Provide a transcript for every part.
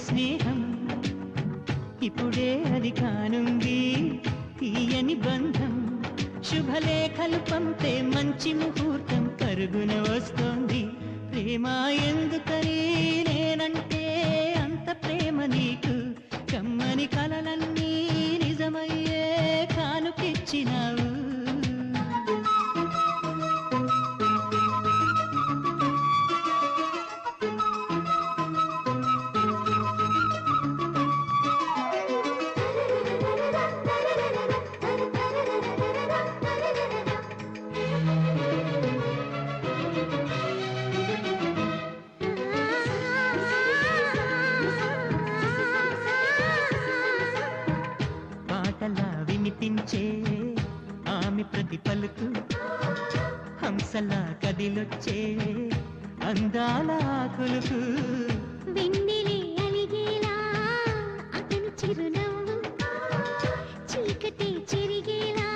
స్నేహం ఇప్పుడే అది కానుంది తీయని బంధం శుభలేఖలు పంపే మంచి ముహూర్తం పరుగున వస్తోంది ప్రేమ ఎందుకని నేనంటే అంత ప్రేమ నీకు కమ్మని కలలన్నీ నిజమయ్యే కానుకిచ్చినావు పాటలా వినిపించే ఆమె ప్రతి పలుకు హంసలా కదిలొచ్చే అందాల ఆకులకు వెన్నెలే అలిగేలా అతని చిరునవ్వు చీకటి చెరిగేలా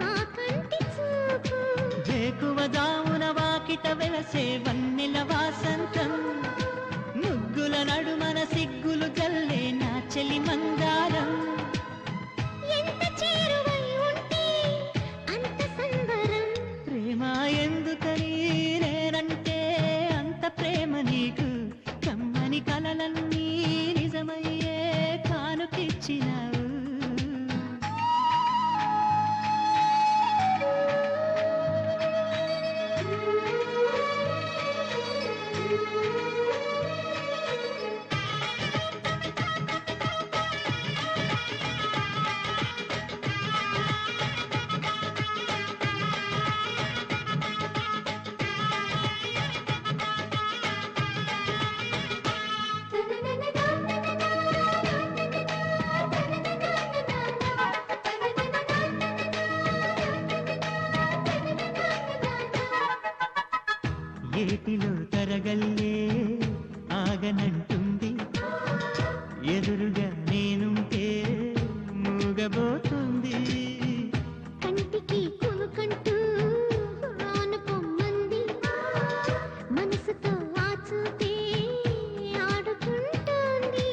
ఆ కంటి చూపు వేకువదామున వాకిట వెలసే వన్నెల వాసంతం ముగ్గుల నడుమన సిగ్గులు జల్లే నా చెలి మందారం ఎంత చేరువై ఉంటే అంత సంబరం ప్రేమ ఎందుకని నేనంటే అంత ప్రేమ నీకు కమ్మని కలలన్నీ నిజమయ్యే కానుకిచ్చినావు ఏటిలో తరగల్లే ఆగనంటుంది ఎదురుగా నేనుంటే మూగబోతుంది కంటికి కొనుకంటూ ఆనుకొమ్మంది మనసుతో ఆచూతే ఆడుకుంటోంది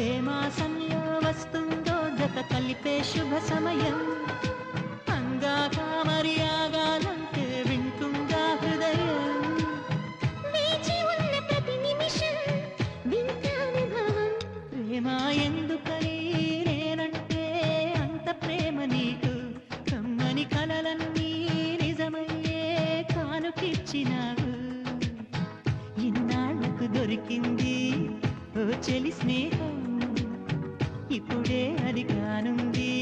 ఏ మాసంలో వస్తుందో జత కలిపే శుభ సమయం అందాక మరి ఆగాలంటే వింటుందా హృదయం వేచి ఉన్న ప్రతి నిమిషం వింత అనుభవం ప్రేమ ఎందుకని నేనంటే అంత ప్రేమ నీకు కమ్మని కలలన్నీ నిజమయ్యే కానుకిచ్చినావు ఇన్నాళ్లకు దొరికింది ఓ చెలి స్నేహం ఇప్పుడే అది కానుంది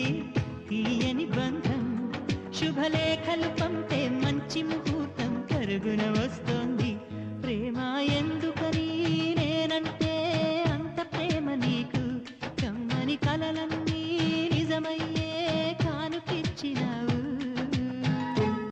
తీయని బంధం శుభలేఖలు పంపే మంచి ముహూర్తం పరుగున వస్తోంది ప్రేమ ఎందుకని నేనంటే అంత ప్రేమ నీకు కమ్మని కలలన్నీ